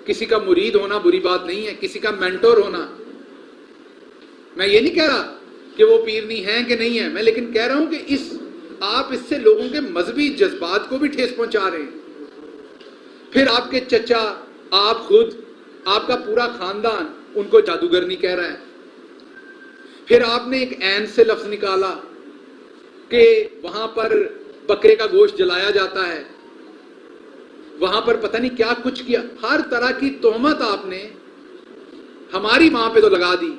کسی کا مرید ہونا بری بات نہیں ہے، کسی کا مینٹور ہونا. میں یہ نہیں کہہ رہا کہ وہ پیر نہیں ہیں کہ نہیں ہیں، میں لیکن کہہ رہا ہوں کہ آپ اس سے لوگوں کے مذہبی جذبات کو بھی ٹھیس پہنچا رہے ہیں. پھر آپ کے چچا، آپ خود، آپ کا پورا خاندان ان کو جادوگرنی کہہ رہا ہے. پھر آپ نے ایک عین سے لفظ نکالا کہ وہاں پر بکرے کا گوشت جلایا جاتا ہے، وہاں پر پتہ نہیں کیا کچھ کیا. ہر طرح کی تہمت آپ نے ہماری ماں پہ تو لگا دی.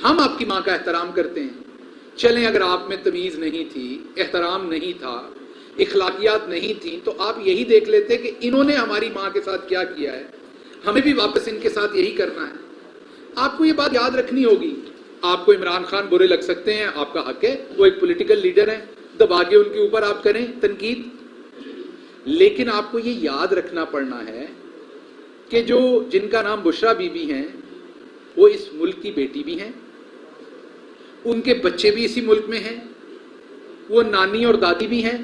ہم آپ کی ماں کا احترام کرتے ہیں. چلیں اگر آپ میں تمیز نہیں تھی، احترام نہیں تھا، اخلاقیات نہیں تھی، تو آپ یہی دیکھ لیتے کہ انہوں نے ہماری ماں کے ساتھ کیا کیا ہے، ہمیں بھی واپس ان کے ساتھ یہی کرنا ہے. آپ کو یہ بات یاد رکھنی ہوگی. آپ کو عمران خان برے لگ سکتے ہیں، آپ کا حق ہے، وہ ایک پولیٹیکل لیڈر ہیں، دبا کے ان کے اوپر آپ کریں تنقید، لیکن آپ کو یہ یاد رکھنا پڑنا ہے کہ جن کا نام بشرا بی بی ہیں وہ اس ملک کی بیٹی بھی ہیں، ان کے بچے بھی اسی ملک میں ہیں، وہ نانی اور دادی بھی ہیں.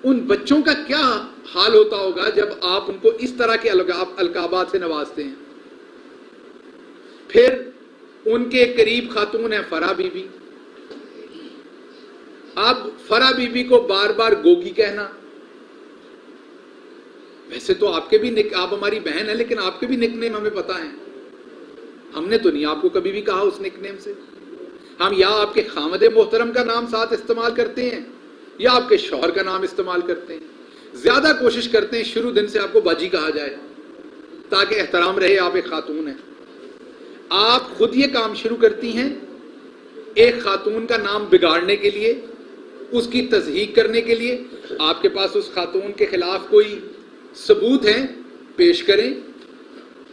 ان بچوں کا کیا حال ہوتا ہوگا جب آپ ان کو اس طرح کے القابات سے نوازتے ہیں. پھر ان کے قریب خاتون ہیں فرح بی بی. اب فرح بی بی کو بار بار گوگی کہنا، ویسے تو آپ کے بھی آپ ہماری بہن ہیں لیکن آپ کے بھی نک نیم ہمیں پتا ہے. ہم نے تو نہیں آپ کو کبھی بھی کہا اس نک نیم سے. ہم یا آپ کے خامد محترم کا نام ساتھ استعمال کرتے ہیں یا آپ کے شوہر کا نام استعمال کرتے ہیں. زیادہ کوشش کرتے ہیں شروع دن سے آپ کو باجی کہا جائے تاکہ احترام رہے. آپ ایک خاتون ہیں. آپ خود یہ کام شروع کرتی ہیں ایک خاتون کا نام بگاڑنے کے لیے، اس کی تضحیق کرنے کے لیے. آپ کے پاس اس خاتون کے خلاف کوئی ثبوت ہیں، پیش کریں،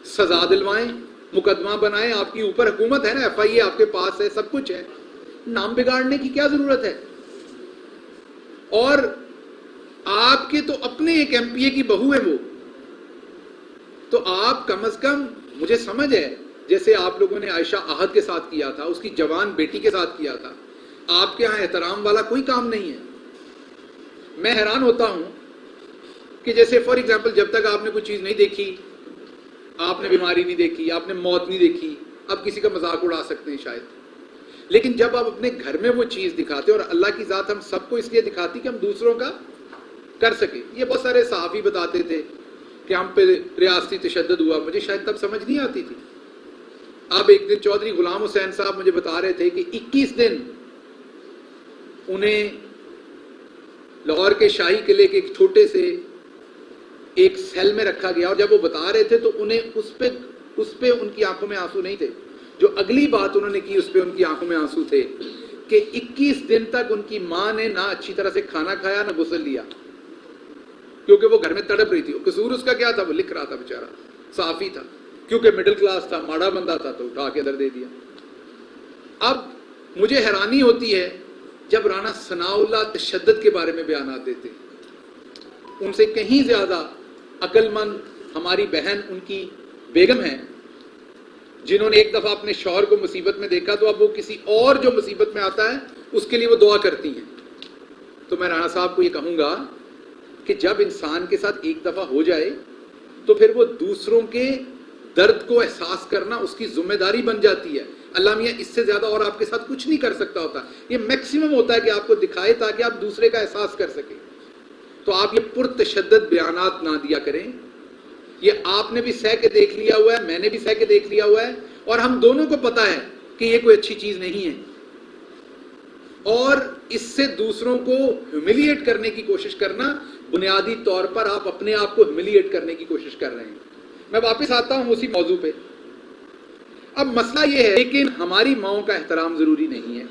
سزا دلوائیں، مقدمہ بنائیں. آپ کی اوپر حکومت ہے نا، ایف آئی اے آپ کے پاس ہے، سب کچھ ہے. نام بگاڑنے کی کیا ضرورت ہے؟ اور آپ کے تو اپنے ایک ایم پی اے کی بہو ہے وہ، تو آپ کم از کم، مجھے سمجھ ہے جیسے آپ لوگوں نے عائشہ احد کے ساتھ کیا تھا، اس کی جوان بیٹی کے ساتھ کیا تھا، آپ کے ہاں احترام والا کوئی کام نہیں ہے. میں حیران ہوتا ہوں کہ جیسے فار ایگزامپل جب تک آپ نے کوئی چیز نہیں دیکھی، آپ نے بیماری نہیں دیکھی، آپ نے موت نہیں دیکھی، اب کسی کا مذاق اڑا سکتے ہیں شاید، لیکن جب آپ اپنے گھر میں وہ چیز دکھاتے، اور اللہ کی ذات ہم سب کو اس لیے دکھاتی کہ ہم دوسروں کا کر سکیں. یہ بہت سارے صحافی بتاتے تھے کہ ہم پہ ریاستی تشدد ہوا، مجھے شاید تب سمجھ نہیں آتی تھی. اب ایک دن چودھری غلام حسین صاحب مجھے بتا رہے تھے کہ 21 دن انہیں لاہور کے شاہی قلعے کے ایک چھوٹے سے ایک سیل میں رکھا گیا، اور جب وہ بتا رہے تھے تو انہیں اس پہ ان کی آنکھوں میں آنسو نہیں تھے. جو اگلی بات انہوں نے کی اس پہ ان کی آنکھوں میں آنسو تھے کہ 21 دن تک ان کی ماں نے نہ اچھی طرح سے کھانا کھایا نہ غسل لیا، کیونکہ وہ گھر میں تڑپ رہی تھی. قصور اس کا کیا تھا؟ وہ لکھ رہا تھا بیچارہ، صحافی تھا، کیونکہ مڈل کلاس تھا، ماڑا بندہ تھا، تو اٹھا کے ادھر دے دیا. اب مجھے حیرانی ہوتی ہے جب رانا ثناء اللہ تشدد کے بارے میں بیانات دیتے ہیں. ان سے کہیں زیادہ عقل مند ہماری بہن ان کی بیگم ہیں، جنہوں نے ایک دفعہ اپنے شوہر کو مصیبت میں دیکھا تو اب وہ کسی اور جو مصیبت میں آتا ہے اس کے لیے وہ دعا کرتی ہیں. تو میں رانا صاحب کو یہ کہوں گا کہ جب انسان کے ساتھ ایک دفعہ ہو جائے تو پھر وہ دوسروں کے درد کو احساس کرنا اس کی ذمہ داری بن جاتی ہے. اللہ میاں اس سے زیادہ اور آپ کے ساتھ کچھ نہیں کر سکتا ہوتا. یہ میکسیمم ہوتا ہے کہ آپ کو دکھائے تاکہ آپ دوسرے کا احساس کر سکیں. تو آپ یہ پرتشدد بیانات نہ دیا کریں. یہ آپ نے بھی سہ کے دیکھ لیا ہوا ہے، میں نے بھی سہ کے دیکھ لیا ہوا ہے، اور ہم دونوں کو پتا ہے کہ یہ کوئی اچھی چیز نہیں ہے. اور اس سے دوسروں کو ہیوملیٹ کرنے کی کوشش کرنا، بنیادی طور پر آپ اپنے آپ کو ہیوملیٹ کرنے کی کوشش کر رہے ہیں. میں واپس آتا ہوں اسی موضوع پہ. اب مسئلہ یہ ہے لیکن ہماری ماؤں کا احترام ضروری نہیں ہے.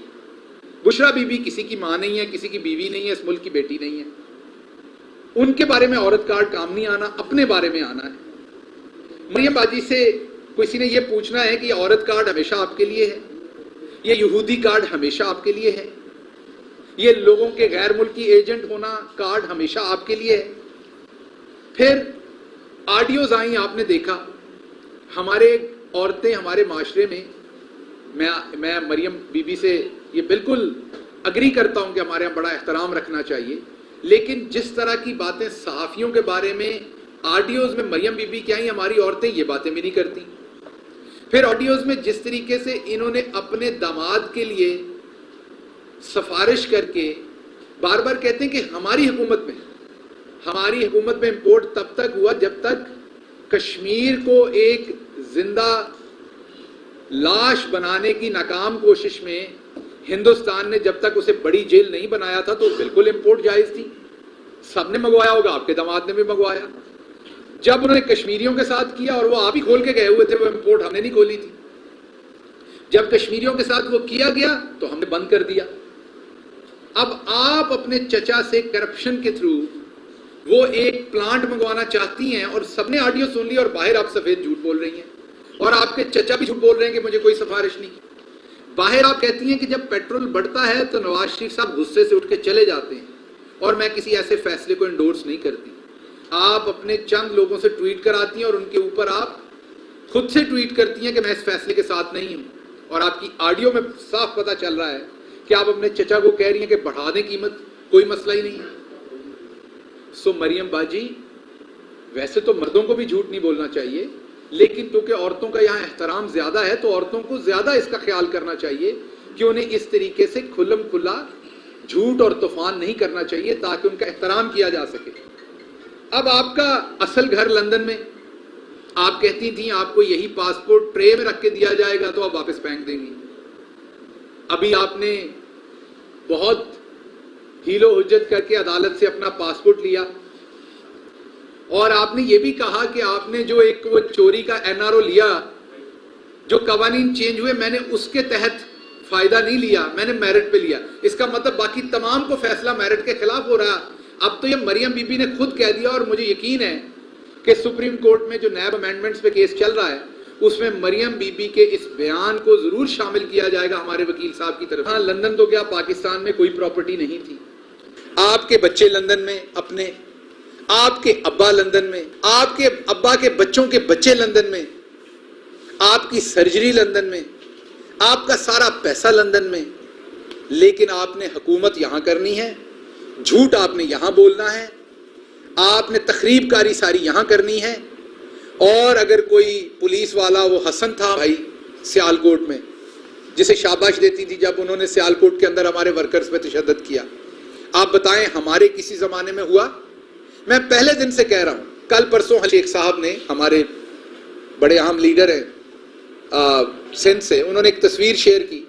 بشرا بی بی کسی کی ماں نہیں ہے، کسی کی بیوی نہیں ہے، اس ملک کی بیٹی نہیں ہے. ان کے بارے میں عورت کارڈ کام نہیں آنا، اپنے بارے میں آنا ہے. مریم باجی سے کسی نے یہ پوچھنا ہے کہ یہ عورت کارڈ ہمیشہ آپ کے لیے ہے، یہ یہودی کارڈ ہمیشہ آپ کے لیے ہے، یہ لوگوں کے غیر ملکی ایجنٹ ہونا کارڈ ہمیشہ آپ کے لیے ہے. پھر آڈیوز آئیں، آپ نے دیکھا ہمارے عورتیں ہمارے معاشرے میں، میں مریم بی بی سے یہ بالکل اگری کرتا ہوں کہ ہمارے یہاں بڑا احترام رکھنا چاہیے، لیکن جس طرح کی باتیں صحافیوں کے بارے میں آڈیوز میں مریم بی بی کیا ہی ہماری عورتیں یہ باتیں بھی نہیں کرتی. پھر آڈیوز میں جس طریقے سے انہوں نے اپنے داماد کے لیے سفارش کر کے بار بار کہتے ہیں کہ ہماری حکومت میں امپورٹ تب تک ہوا جب تک کشمیر کو ایک زندہ لاش بنانے کی ناکام کوشش میں ہندوستان نے جب تک اسے بڑی جیل نہیں بنایا تھا تو بالکل امپورٹ جائز تھی. سب نے منگوایا ہوگا, آپ کے داماد نے بھی منگوایا. جب انہوں نے کشمیریوں کے ساتھ کیا, اور وہ آپ ہی کھول کے گئے ہوئے تھے, وہ امپورٹ ہم نے نہیں کھولی تھی. جب کشمیریوں کے ساتھ وہ کیا گیا تو ہم نے بند کر دیا. اب آپ اپنے چچا سے کرپشن کے تھرو وہ ایک پلانٹ منگوانا چاہتی ہیں, اور سب نے آڈیو سن لی, اور باہر آپ سفید جھوٹ بول رہی ہیں, اور آپ کے چچا بھی جھوٹ بول رہے ہیں کہ مجھے کوئی سفارش نہیں. باہر آپ کہتی ہیں کہ جب پیٹرول بڑھتا ہے تو نواز شریف صاحب غصے سے اٹھ کے چلے جاتے ہیں, اور میں کسی ایسے فیصلے کو انڈورس نہیں کرتی. آپ اپنے چند لوگوں سے ٹویٹ کراتی ہیں, اور ان کے اوپر آپ خود سے ٹویٹ کرتی ہیں کہ میں اس فیصلے کے ساتھ نہیں ہوں, اور آپ کی آڈیو میں صاف پتہ چل رہا ہے کہ آپ اپنے چچا کو کہہ رہی ہیں کہ بڑھا دیں قیمت, کوئی مسئلہ ہی نہیں ہے. سو مریم باجی, ویسے تو مردوں کو بھی جھوٹ نہیں بولنا چاہیے, لیکن کیونکہ عورتوں کا یہاں احترام زیادہ ہے تو عورتوں کو زیادہ اس کا خیال کرنا چاہیے کہ انہیں اس طریقے سے کھلم کھلا جھوٹ اور طوفان نہیں کرنا چاہیے تاکہ ان کا احترام کیا جا سکے. اب آپ کا اصل گھر لندن میں, آپ کہتی تھیں آپ کو یہی پاسپورٹ ٹرے میں رکھ کے دیا جائے گا تو آپ واپس پھینک دیں گی. ابھی آپ نے بہت ہیل و حجت کر کے عدالت سے اپنا پاسپورٹ لیا, اور آپ نے یہ بھی کہا کہ آپ نے جو ایک وہ چوری کا NRO لیا, جو قوانین چینج ہوئے, میں نے اس کے تحت فائدہ نہیں لیا, میں نے میرٹ پہ لیا. اس کا مطلب باقی تمام کو فیصلہ میرٹ کے خلاف ہو رہا. اب تو یہ مریم بی بی نے خود کہہ دیا, اور مجھے یقین ہے کہ سپریم کورٹ میں جو نیب امینڈمنٹس پہ کیس چل رہا ہے اس میں مریم بی بی کے اس بیان کو ضرور شامل کیا جائے گا ہمارے وکیل صاحب کی طرف. ہاں, لندن تو کیا, پاکستان میں کوئی پراپرٹی نہیں تھی. آپ کے بچے لندن میں اپنے, آپ کے ابا لندن میں, آپ کے ابا کے بچوں کے بچے لندن میں, آپ کی سرجری لندن میں, آپ کا سارا پیسہ لندن میں, لیکن آپ نے حکومت یہاں کرنی ہے, جھوٹ آپ نے یہاں بولنا ہے, آپ نے تخریب کاری ساری یہاں کرنی ہے. اور اگر کوئی پولیس والا, وہ حسن تھا بھائی سیالکوٹ میں, جسے شاباش دیتی تھی جب انہوں نے سیالکوٹ کے اندر ہمارے ورکرز پہ تشدد کیا, آپ بتائیں ہمارے کسی زمانے میں ہوا؟ میں پہلے دن سے کہہ رہا ہوں, کل پرسوں شیخ صاحب نے, ہمارے بڑے اہم لیڈر ہیں سندھ سے, انہوں نے ایک تصویر شیئر کی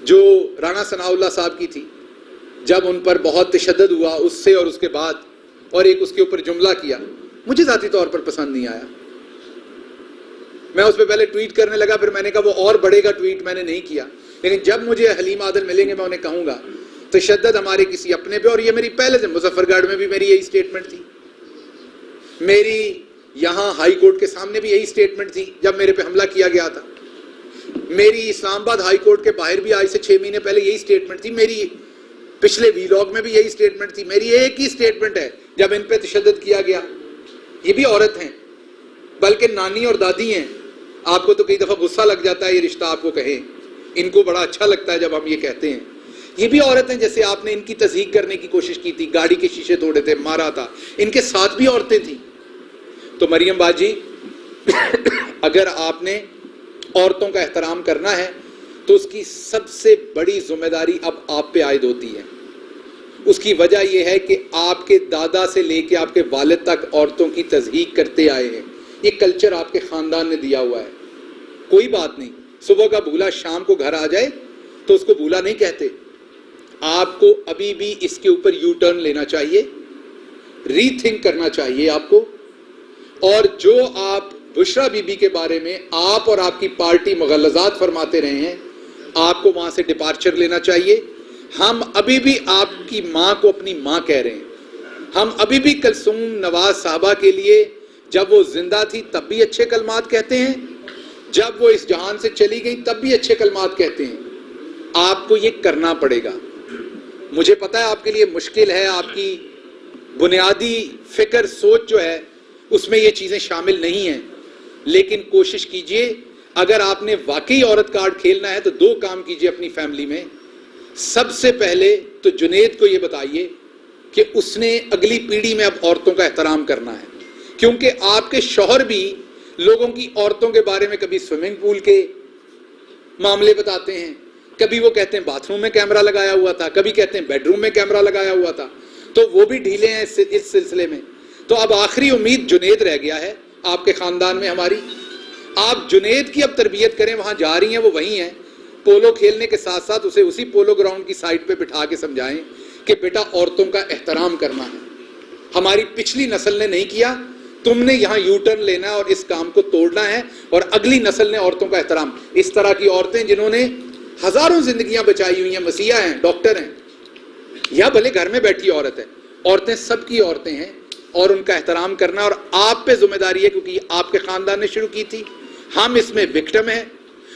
جو رانا ثناء اللہ صاحب کی تھی, جب ان پر بہت تشدد ہوا اس سے اور اس کے بعد, اور ایک اس کے اوپر جملہ کیا, مجھے ذاتی طور پر پسند نہیں آیا. میں اس پہ پہلے ٹویٹ کرنے لگا, پھر میں نے کہا وہ اور بڑھے گا ٹویٹ, میں نے نہیں کیا. لیکن جب مجھے حلیم عادل ملیں گے میں انہیں کہوں گا تشدد ہمارے کسی اپنے پہ, اور یہ میری پہلے سے مظفر گڑھ میں بھی میری یہی سٹیٹمنٹ تھی, میری یہاں ہائی کورٹ کے سامنے بھی یہی سٹیٹمنٹ تھی جب میرے پہ حملہ کیا گیا تھا, میری اسلام آباد ہائی کورٹ کے باہر بھی آج سے 6 مہینے پہلے یہی سٹیٹمنٹ تھی, میری پچھلے ویلاگ میں بھی یہی سٹیٹمنٹ تھی, میری ایک ہی سٹیٹمنٹ ہے جب ان پہ تشدد کیا گیا. یہ بھی عورت ہیں, بلکہ نانی اور دادی ہیں. آپ کو تو کئی دفعہ غصہ لگ جاتا ہے یہ رشتہ آپ کو کہیں, ان کو بڑا اچھا لگتا ہے جب ہم یہ کہتے ہیں. یہ بھی عورت ہیں, جیسے آپ نے ان کی تصدیق کرنے کی کوشش کی تھی, گاڑی کے شیشے توڑے تھے, مارا تھا, ان کے ساتھ بھی عورتیں تھیں. تو مریم باجی, اگر آپ نے عورتوں کا احترام کرنا ہے تو اس کی سب سے بڑی ذمہ داری اب آپ پہ عائد ہوتی ہے. اس کی وجہ یہ ہے کہ آپ کے دادا سے لے کے آپ کے والد تک عورتوں کی تضحیق کرتے آئے ہیں. یہ کلچر آپ کے خاندان نے دیا ہوا ہے. کوئی بات نہیں, صبح کا بھولا شام کو گھر آ جائے تو اس کو بھولا نہیں کہتے. آپ کو ابھی بھی اس کے اوپر یو ٹرن لینا چاہیے, ری تھنک کرنا چاہیے آپ کو. اور جو آپ بشرا بی بی کے بارے میں آپ اور آپ کی پارٹی مغلظات فرماتے رہے ہیں, آپ کو وہاں سے ڈپارچر لینا چاہیے. ہم ابھی بھی آپ کی ماں کو اپنی ماں کہہ رہے ہیں. ہم ابھی بھی کلثوم نواز صاحبہ کے لیے جب وہ زندہ تھی تب بھی اچھے کلمات کہتے ہیں, جب وہ اس جہان سے چلی گئی تب بھی اچھے کلمات کہتے ہیں. آپ کو یہ کرنا پڑے گا. مجھے پتا ہے آپ کے لیے مشکل ہے, آپ کی بنیادی فکر سوچ جو ہے اس میں یہ چیزیں شامل نہیں ہیں, لیکن کوشش کیجئے. اگر آپ نے واقعی عورت کارڈ کھیلنا ہے تو 2 کام کیجئے اپنی فیملی میں. سب سے پہلے تو جنید کو یہ بتائیے کہ اس نے اگلی پیڑھی میں اب عورتوں کا احترام کرنا ہے، کیونکہ آپ کے شوہر بھی لوگوں کی عورتوں کے بارے میں کبھی سوئمنگ پول کے معاملے بتاتے ہیں، کبھی وہ کہتے ہیں باتھ روم میں کیمرہ لگایا ہوا تھا، کبھی کہتے ہیں بیڈ روم میں کیمرہ لگایا ہوا تھا، تو وہ بھی ڈھیلے ہیں اس سلسلے میں۔ تو اب آخری امید جنید رہ گیا ہے آپ کے خاندان میں ہماری، آپ جنید کی اب تربیت کریں، وہاں جا رہی ہیں وہ وہیں ہیں، پولو کھیلنے کے ساتھ ساتھ اسے اسی پولو گراؤنڈ کی سائٹ پہ بٹھا کے سمجھائیں کہ بیٹا عورتوں کا احترام کرنا ہے، ہماری پچھلی نسل نے نہیں کیا، تم نے یہاں یو ٹرن لینا ہے اور اس کام کو توڑنا ہے، اور اگلی نسل نے عورتوں کا احترام۔ اس طرح کی عورتیں جنہوں نے ہزاروں زندگیاں بچائی ہوئی ہیں، مسیحا ہیں، ڈاکٹر ہیں، یا بھلے گھر میں بیٹھی عورت ہے، عورتیں سب کی عورتیں ہیں، اور ان کا احترام کرنا اور آپ پہ ذمہ داری ہے، کیونکہ آپ کے خاندان نے شروع کی تھی، ہم اس میں وکٹم ہیں۔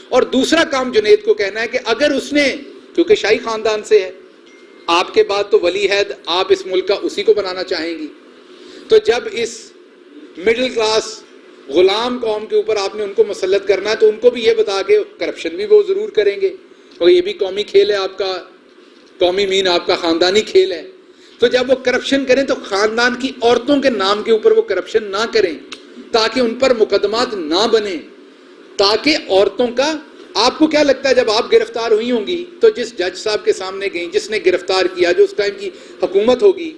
اور دوسرا کام جنید کو کہنا ہے کہ اگر اس نے، کیونکہ شاہی خاندان سے ہے، آپ کے بعد تو ولی عہد آپ اس ملک کا اسی کو بنانا چاہیں گی، تو جب اس مڈل کلاس غلام قوم کے اوپر آپ نے ان کو مسلط کرنا ہے تو ان کو بھی یہ بتا کے کرپشن بھی وہ ضرور کریں گے، اور یہ بھی قومی کھیل ہے آپ کا، قومی مین آپ کا خاندانی کھیل ہے، تو جب وہ کرپشن کریں تو خاندان کی عورتوں کے نام کے اوپر وہ کرپشن نہ کریں، تاکہ ان پر مقدمات نہ بنیں، تاکہ عورتوں کا، آپ کو کیا لگتا ہے جب آپ گرفتار ہوئی ہوں گی تو جس جج صاحب کے سامنے گئیں، جس نے گرفتار کیا، جو اس ٹائم کی حکومت ہوگی،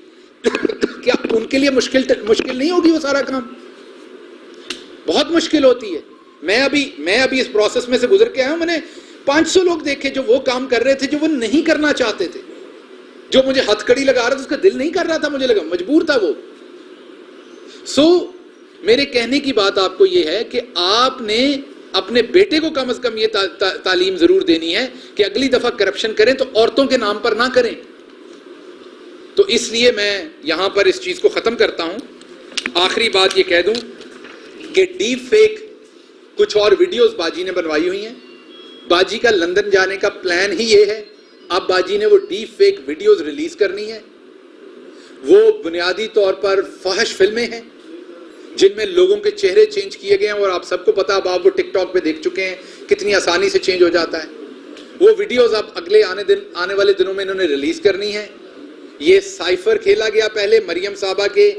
کیا ان کے لیے مشکل نہیں ہوگی وہ سارا کام؟ بہت مشکل ہوتی ہے۔ میں ابھی اس پروسیس میں سے گزر کے آیا ہوں، میں نے 500 لوگ دیکھے جو وہ کام کر رہے تھے جو وہ نہیں کرنا چاہتے تھے، جو مجھے ہتھ کڑی لگا رہا تھا، اس کا دل نہیں کر رہا تھا، مجھے لگا مجبور تھا وہ۔ میرے کہنے کی بات آپ کو یہ ہے کہ آپ نے اپنے بیٹے کو کم از کم یہ تعلیم ضرور دینی ہے کہ اگلی دفعہ کرپشن کریں تو عورتوں کے نام پر نہ کریں۔ تو اس لیے میں یہاں پر اس چیز کو ختم کرتا ہوں۔ آخری بات یہ کہہ دوں کہ ڈیپ فیک کچھ اور ویڈیوز باجی نے بنوائی ہوئی ہیں، باجی کا لندن جانے کا پلان ہی یہ ہے، اب باجی نے وہ ڈیپ فیک ویڈیوز ریلیز کرنی ہے، وہ بنیادی طور پر فحش فلمیں ہیں جن میں لوگوں کے چہرے چینج کیے گئے ہیں، اور آپ سب کو پتا، اب آپ وہ ٹک ٹاک پہ دیکھ چکے ہیں کتنی آسانی سے چینج ہو جاتا ہے۔ وہ ویڈیوز اب اگلے آنے والے دنوں میں انہوں نے ریلیز کرنی ہے۔ یہ سائفر کھیلا گیا پہلے، مریم صاحبہ کے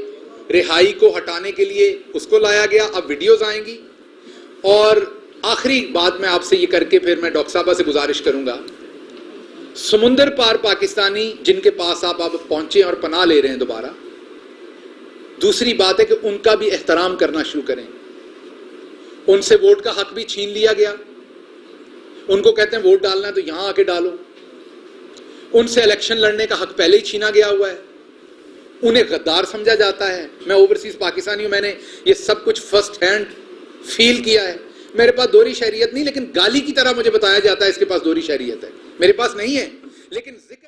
رہائی کو ہٹانے کے لیے اس کو لایا گیا، اب ویڈیوز آئیں گی۔ اور آخری بات میں آپ سے یہ کر کے پھر میں ڈاکٹر صاحبہ سے گزارش کروں گا، سمندر پار پاکستانی جن کے پاس آپ پہنچے اور پناہ لے رہے ہیں دوبارہ، دوسری بات ہے کہ ان کا بھی احترام کرنا شروع کریں۔ ان سے ووٹ کا حق بھی چھین لیا گیا، ان کو کہتے ہیں ووٹ ڈالنا ہے تو یہاں آ کے ڈالو، ان سے الیکشن لڑنے کا حق پہلے ہی چھینا گیا ہوا ہے، انہیں غدار سمجھا جاتا ہے۔ میں اوورسیز پاکستانی ہوں، میں نے یہ سب کچھ فرسٹ ہینڈ فیل کیا ہے۔ میرے پاس دوہری شہریت نہیں، لیکن گالی کی طرح مجھے بتایا جاتا ہے اس کے پاس دوہری شہریت ہے، میرے پاس نہیں ہے، لیکن ذکر